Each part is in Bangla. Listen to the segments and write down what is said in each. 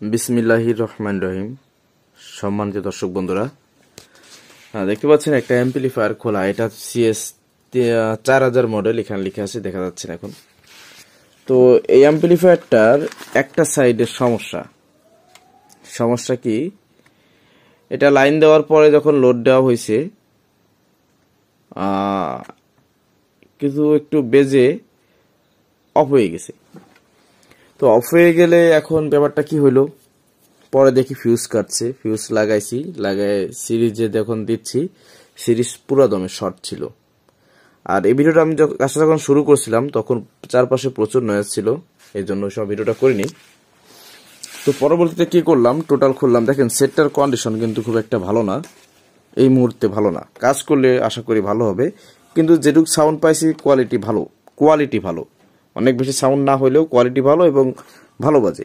বিসমিল্লাহির রহমান রহিম। সম্মানিত দর্শক বন্ধুরা, দেখতে পাচ্ছেন একটা অ্যাম্পলিফায়ার খোলা। এটা CS 4000 মডেল, এখানে লেখা আছে, দেখা যাচ্ছে না এখন। তো এই অ্যাম্পলিফায়ারটার একটা সাইডের সমস্যা কি, এটা লাইন দেওয়ার পরে যখন লোড দেওয়া হয়েছে কিছু একটু বেজে অফ হয়ে গেছে। তো অফ হয়ে গেলে এখন ব্যাপারটা কি হইলো, পরে দেখি ফিউজ কাটছে। ফিউজ লাগাইছি, লাগাই সিরিজে যখন দিচ্ছি, সিরিজ পুরো দমে শর্ট ছিল। আর এই ভিডিওটা আমি কাজটা যখন শুরু করছিলাম তখন চারপাশে প্রচুর নয়েজ ছিল, এই জন্য সব ভিডিওটা করিনি। তো পরবর্তীতে কি করলাম, টোটাল খুললাম, দেখেন সেটটার কন্ডিশন কিন্তু খুব একটা ভালো না, এই মুহূর্তে ভালো না। কাজ করলে আশা করি ভালো হবে, কিন্তু যেটুকু সাউন্ড পাইছি কোয়ালিটি ভালো, অনেক বেশি সাউন্ড না হলেও কোয়ালিটি ভালো এবং ভালো বাজে।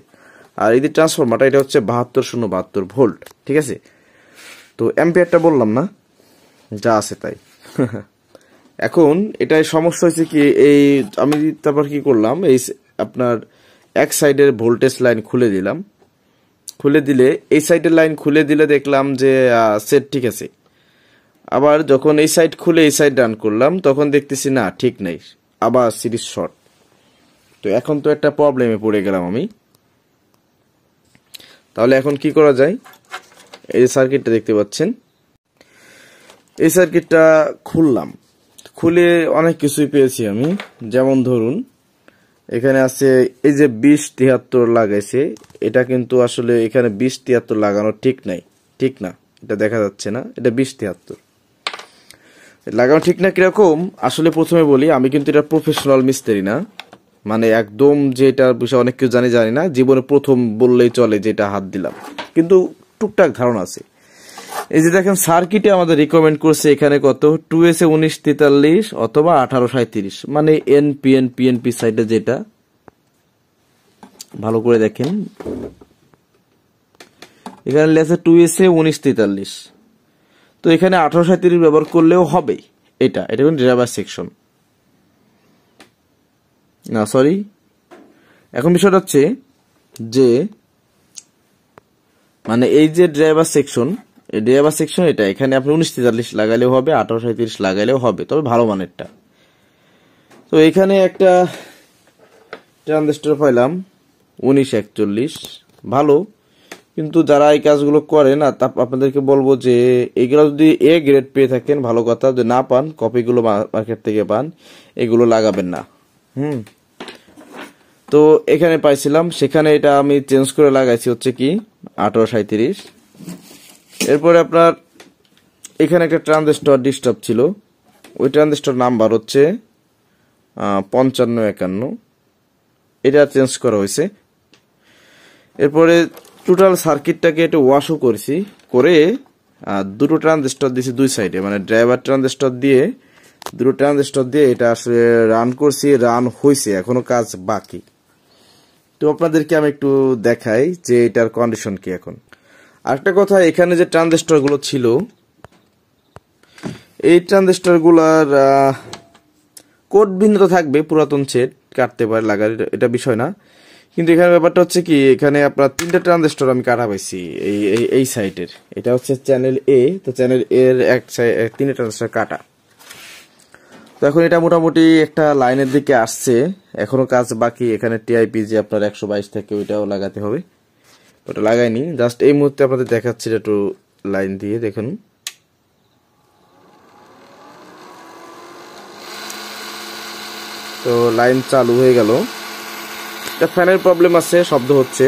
আর এই যে ট্রান্সফরমারটা, এটা হচ্ছে 7272 ভোল্ট, ঠিক আছে। তো অ্যাম্পিয়ারটা বললাম না, যা আছে তাই। এখন এটাই সমস্যা হয়েছে কি, এই আমি তারপর কি করলাম, এই আপনার এক সাইডের ভোল্টেজ লাইন খুলে দিলাম। খুলে দিলে এই সাইডের লাইন খুলে দিলে দেখলাম যে সেট ঠিক আছে। আবার যখন এই সাইড খুলে এই সাইড রান করলাম তখন দেখতেছি না, ঠিক নেই, আবার সিরিজ শর্ট। তো এখন তো একটা প্রবলেমে পড়ে গেলাম আমি। তাহলে এখন কি করা যায়, এই যে সার্কিটটা দেখতে পাচ্ছেন, এই সার্কিটটা খুললাম। খুলে অনেক কিছুই পেয়েছি আমি, যেমন ধরুন এখানে আছে এই যে 2073 লাগাইছে, এটা কিন্তু আসলে এখানে 2073 লাগানো ঠিক না, এটা দেখা যাচ্ছে না, এটা 2073 লাগানো ঠিক না। কিরকম, আসলে প্রথমে বলি, আমি কিন্তু এটা প্রফেশনাল মিস্ত্রি না, মানে একদম যেটা বিষয় অনেক কিছু জানি না, জীবনে প্রথম বললেই চলে যেটা হাত দিলাম, কিন্তু টুকটাক ধারণা আছে। এই যে দেখেন সার্কিটে আমাদের রিকমেন্ড করছে এখানে কত, 2S 1943 অথবা 1837, মানে পিএনপি সাইডে যেটা, ভালো করে দেখেন এখানে লেখা 2S 1943। তো এখানে 1837 ব্যবহার করলেও হবে। এটা কোন ড্রাইভার সেকশন না, সরি। এখন বিষয়টা হচ্ছে যে মানে এই যে ড্রাইভার সেকশন, এই ড্রাইভার সেকশন এটা, এখানে আপনি 1943 লাগাইলেও হবে, 1837 লাগাইলেও হবে, তবে ভালো মানেরটা। তো এখানে একটা ট্রানজিস্টর পাইলাম 1941, ভালো। কিন্তু যারা এই কাজগুলো করে না, তা আপনাদেরকে বলবো যে এগুলো যদি A গ্রেড পেয়ে থাকেন ভালো কথা, যদি না পান, কপিগুলো মার্কেট থেকে পান, এগুলো লাগাবেন না। তো এখানে পাইছিলাম, সেখানে এটা আমি চেঞ্জ করে লাগাইছি হচ্ছে কি 1837। এরপরে আপনার এখানে একটা ট্রানজিস্টর ডিস্টার্ব ছিল, ওই ট্রানজিস্টর নাম্বার হচ্ছে 5551, এটা চেঞ্জ করা হয়েছে। এরপরে টোটাল সার্কিটটাকে একটু ওয়াশও করেছি, করে দুটো ট্রানজিস্টর দিয়েছি দুই সাইডে, মানে ড্রাইভার ট্রানজিস্টর দিয়ে, দুটো ট্রানজিস্টর দিয়ে এটা আসলে রান করছি, রান হয়েছে, এখনো কাজ বাকি। তো আপনাদেরকে আমি একটু দেখাই যে এটার কন্ডিশন কি। এখন আরেকটা কথা, এখানে যে ট্রানজিস্টর গুলো ছিল, এই ট্রানজিস্টর গুলার কোড ভিন্নতা থাকবে, পুরাতন সেট কাটতে পারে, লাগার এটা বিষয় না। কিন্তু এখানে ব্যাপারটা হচ্ছে কি, এখানে আপনার 3টা ট্রানজিস্টর আমি কাটা পাইছি এই সাইটের, এটা হচ্ছে চ্যানেল A। তো চ্যানেল A এর 3টা ট্রানজিস্টর কাটা। তো এখন এটা মোটামুটি একটা লাইনের দিকে আসছে, এখনো কাজ বাকি। এখানে TIP যে আপনার 122 থেকে, ওইটাও লাগাতে হবে, ওটা লাগাইনি, জাস্ট এই মুহূর্তে আপনাদের দেখাচ্ছি একটু লাইন দিয়ে দেখুন। তো লাইন চালু হয়ে গেল। এটা ফ্যানের প্রবলেম আছে, শব্দ হচ্ছে।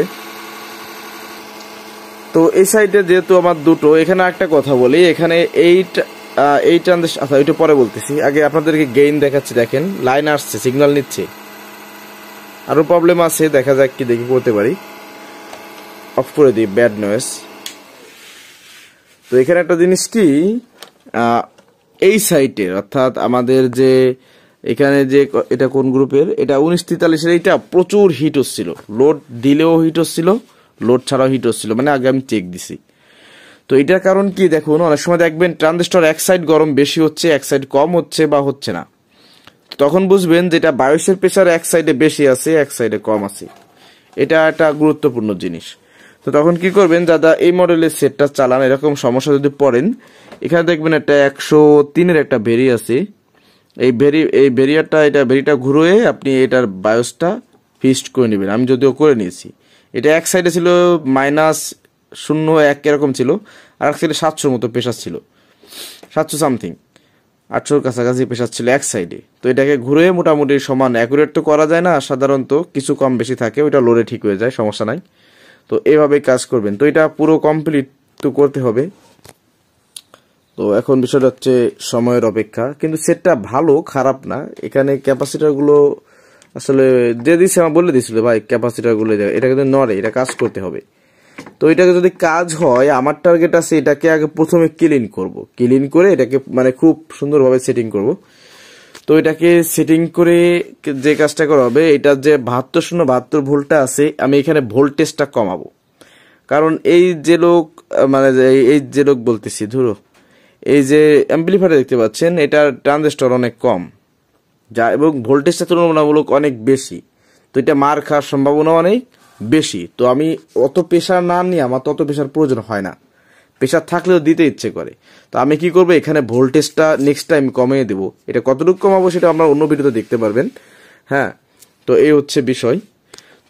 তো এই সাইডে যেহেতু আমার দুটো, এখানে একটা কথা বলি, এখানে এই ট্রানজিস্টর, আচ্ছা ওইটা পরে বলতেছি, আগে আপনাদেরকে গেইন দেখাচ্ছি। দেখেন লাইন আসছে, সিগন্যাল নিচ্ছে, আরো প্রবলেম আছে, দেখা যাক কি দেখি করতে পারি। অফ করে দিই ব্যাড নয়েজ। তো এখানে একটা জিনিস কি, এই সাইটে অর্থাৎ আমাদের যে এখানে যে এটা কোন গ্রুপের, এটা 1943 এর, এটা প্রচুর হিট হচ্ছিল, লোড দিলেও হিট হচ্ছিল, লোড ছাড়াও হিট হচ্ছিল, মানে আগে আমি চেক দিছি। তো এটার কারণ কি, দেখুন অনেক সময় দেখবেন ট্রানজিস্টর এক সাইড গরম বেশি হচ্ছে, এক সাইড কম হচ্ছে বা হচ্ছে না, তখন বুঝবেন যেটা বায়োসের প্রেসার এক সাইডে বেশি আছে, এক সাইডে কম আছে। এটা একটা গুরুত্বপূর্ণ জিনিস। তো তখন কি করবেন, দাদা এই মডেলের সেটটা চালান, এরকম সমস্যা যদি পড়েন, এখানে দেখবেন একটা 103-এর একটা ভেরি আছে। এই ভেরিটা ঘুরিয়ে আপনি এটার বায়োসটা ফিক্সড করে নেবেন। আমি যদিও করে নিয়েছি। এটা এক সাইডে ছিল -0.1 এরকম ছিল, আর এক সাইডে 700 মতো প্রেসার ছিল, 700 সামথিং, 800-র কাছাকাছি প্রেসার ছিল এক সাইডে। তো এটাকে ঘুরে মোটামুটি সমান অ্যাকুরেট তো করা যায় না, সাধারণত কিছু কম বেশি থাকে, ওইটা লোডে ঠিক হয়ে যায়, সমস্যা নাই। তো এইভাবেই কাজ করবেন। তো এটা পুরো কমপ্লিট তো করতে হবে। তো এখন বিষয়টা হচ্ছে সময়ের অপেক্ষা, কিন্তু সেটটা ভালো, খারাপ না। এখানে ক্যাপাসিটারগুলো আসলে যে দিচ্ছে আমার বলে দিয়েছিল ভাই, ক্যাপাসিটারগুলো এটা কিন্তু নড়ে, এটা কাজ করতে হবে। তো এটাকে যদি কাজ হয়, আমার টার্গেট আছে এটাকে আগে প্রথমে ক্লিন করব, ক্লিন করে এটাকে মানে খুব সুন্দরভাবে সেটিং করব। তো এটাকে সেটিং করে যে কাজটা করা হবে, এটার যে 7272 ভোল্টটা আছে, আমি এখানে ভোল্টেজটা কমাবো। কারণ এই যে লোক মানে এই যে লোক বলতেছি, ধরো এই যে অ্যাম্পলিফায়ার দেখতে পাচ্ছেন, এটার ট্রানজিস্টর অনেক কম যা, এবং ভোল্টেজটা তুলনামূলক অনেক বেশি। তো এটা মার খাওয়ার সম্ভাবনা অনেক বেশি। তো আমি অত প্রেশার না নিয়ে, আমার তো অত প্রেশার প্রয়োজন হয় না, প্রেশার থাকলেও দিতে ইচ্ছে করে। তো আমি কি করবো, এখানে ভোল্টেজটা নেক্সট টাইম কমিয়ে দেবো। এটা কতটুকু কমাবো সেটা আমরা অন্য ভিডিওতে দেখতে পারবেন। হ্যাঁ, তো এই হচ্ছে বিষয়।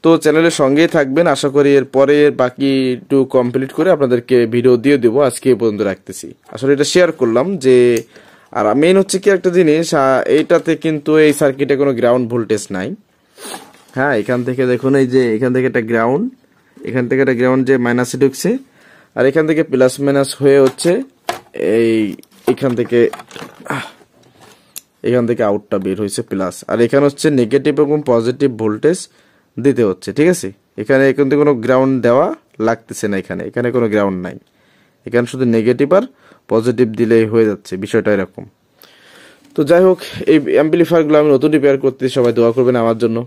তো চ্যানেলের সঙ্গেই থাকবেন, আশা করি এর পরে বাকি একটু কমপ্লিট করে আপনাদেরকে ভিডিও দিয়ে দেবো। আজকে এই পর্যন্ত রাখতেছি, আসলে এটা শেয়ার করলাম যে। আর মেইন হচ্ছে কি একটা জিনিস, এইটাতে কিন্তু এই সার্কিটে কোনো গ্রাউন্ড ভোল্টেজ নাই। হ্যাঁ, এখান থেকে দেখুন, এই যে এখান থেকে একটা গ্রাউন্ড, এখান থেকে একটা গ্রাউন্ড যে মাইনাসে ঢুকছে, আর এখান থেকে প্লাস মাইনাস হয়ে হচ্ছে এখান থেকে আউটটা বের হয়েছে প্লাস, আর এখানে হচ্ছে নেগেটিভ এবং পজিটিভ ভোল্টেজ দিতে হচ্ছে। ঠিক আছে, এখানে কিন্তু কোনো গ্রাউন্ড দেওয়া লাগতেছে না, এখানে কোনো গ্রাউন্ড নাই, এখানে শুধু নেগেটিভ আর পজিটিভ দিলেই হয়ে যাচ্ছে, বিষয়টা এরকম। তো যাই হোক, এই অ্যাম্পলিফায়ারগুলো আমি নতুন রিপেয়ার করতেছি, সবাই দোয়া করবেন আমার জন্য।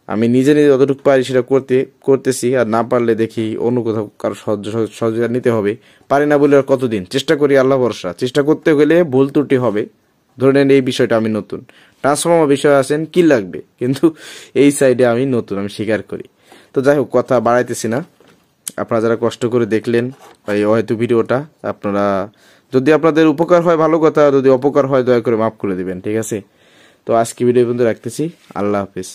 আমি নিজে যতটুকু পারি সেটা করতেছি, আর না পারলে দেখি অন্য কোথাও কারো সহযোগিতা নিতে হবে। পারি না বলে আর কতদিন, চেষ্টা করি, আল্লাহ ভরসা। চেষ্টা করতে গেলে ভুল ত্রুটি হবে। ধরে নেন এই বিষয়টা আমি নতুন, ট্রান্সফর্মার বিষয় আছেন কি লাগবে, কিন্তু এই সাইডে আমি নতুন, আমি স্বীকার করি। তো যাই হোক, কথা বাড়াইতেছি না। আপনারা যারা কষ্ট করে দেখলেন এই হয়তো ভিডিওটা, আপনারা যদি আপনাদের উপকার হয় ভালো কথা, যদি অপকার হয় দয়া করে মাফ করে দিবেন। ঠিক আছে, তো আজকে ভিডিও পর্যন্ত রাখতেছি। আল্লাহ হাফিজ।